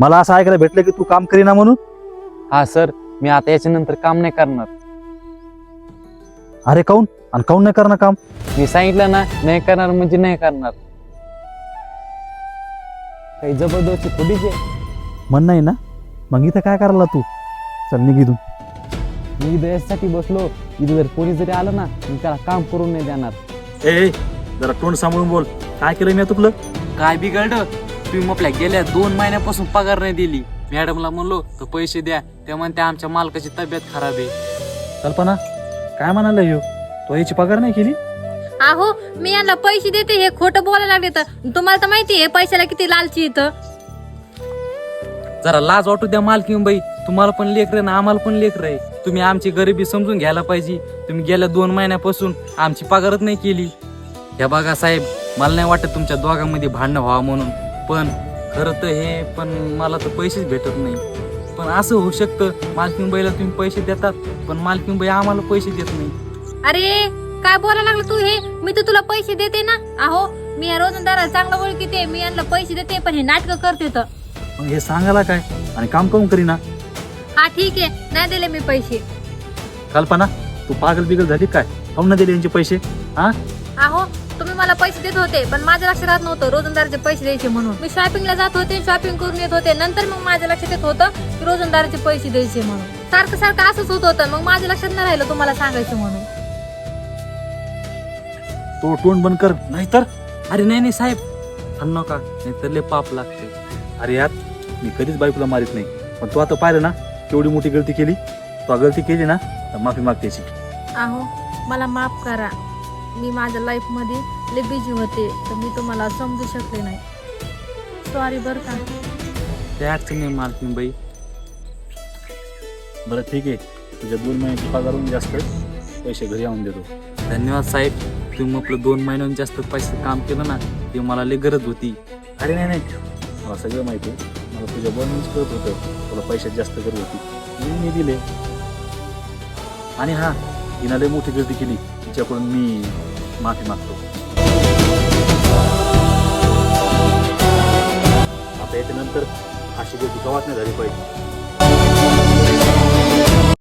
मला असं ऐकायला भेटलं की तू काम करीना म्हणून. हा सर, मी आता याच्यानंतर काम नाही करणार. अरे काऊन आणि काऊन नाही करणार काम? मी सांगितलं ना, नाही करणार म्हणजे नाही करणार. काही जबरदस्ती थोडीच आहे. म्हण नाही ना, मग इथं काय करायला तू? चल निघ इथून. मी इथं यासाठी बसलो, इथं जर कोणी जरी आलं ना, मी त्याला काम करून नाही देणार. ए जरा तोंड सांभाळून बोल. काय केलं मी तुला? काय बिघडलं? तुम्ही आपल्या गेल्या 2 महिन्यापासून पगार नाही दिली. मॅडमला म्हणलो तर पैसे द्या, ते म्हणते आमच्या मालकाची तब्येत खराब आहे. कल्पना काय म्हणाला ह्यो? तो याची पगार नाही केली? अहो मी यांना पैसे देते, हे खोटं बोलायला लागले. तर तुम्हाला तर माहिती आहे पैशाला किती लालची इथं. जरा लाज वाटू द्या मालकीन बाई, तुम्हाला पण लेकर ना आम्हाला पण लेकर आहे. तुम्ही आमची गरिबी समजून घ्यायला पाहिजे. तुम्ही गेल्या 2 महिन्यापासून आमची पगारच नाही केली. हे बघा साहेब, मला नाही वाटत तुमच्या दोघांमध्ये भांडणं व्हावं म्हणून, पण खरं तर हे पण मला तर पैसेच भेटत नाही. पण असं होऊ शकतं, मालकीन बाईला तुम्ही पैसे देतात पण मालकीन बाई आम्हाला पैसे देत नाही. अरे काय बोलायला लागलं तू? हे मी तर तुला पैसे देते ना. अहो मी या रोजंदाराला चांगलं ओळखीते, मी यांना पैसे देते, पण हे नाटकं करते तर. मग हे सांगायला काय आणि काम करून करीना? हा ठीक आहे, नाही दिले मी पैसे. कल्पना तू पागल बिगल झाली काय? काऊन नाही दिले यांचे पैसे? हा अहो तुम्ही मला पैसे देत होते, पण माझ्या लक्षात राहत नव्हतं रोजंदाराचे पैसे द्यायचे म्हणून. मी शॉपिंगला जात होते, शॉपिंग करून येत होते, नंतर मग माझ्या लक्षात येत होतं की रोजंदाराचे पैसे द्यायचे म्हणून. सारखं सारखं असंच होत होतं, मग माझ्या लक्षात नाही राहिलं तुम्हाला सांगायचं म्हणून. तो तोंड बंद कर नाहीतर. अरे नाही नाही साहेब, हाण नका, नाहीतर लय पाप लागते. अरे यार मी कधीच बायकोला मारित नाही, पण तू आता पाहिलं ना केवढी मोठी गलती केली. तू गलती केली ना तर माफी माग त्याची. अहो मला माफ करा, मी माझ्या लाईफ मध्ये लय बिझी होते, तर मी तुम्हाला समजू शकले नाही. सॉरी बरं का. त्या अडचण नाही मालकीन बाई. बरं ठीक आहे, तुझ्या 2 महिन्याची पगारून जास्त पैसे घरी आणून देतो. धन्यवाद साहेब, तुम्ही आपलं 2 महिन्यांनी जास्त पैसे काम केलं ना, ते मला लय गरज होती. अरे नाही नाही, मला सगळं माहिती आहे. मला तुझ्या बोलणंच कळत होतं तुला पैशात जास्त गरज होती, म्हणून मी दिले. आणि हा, हिनं लय मोठी गलती केली, तिच्याकडून मी माफी मागतो. आता याच्यानंतर अशी गलती गावात नाही झाली पाहिजे.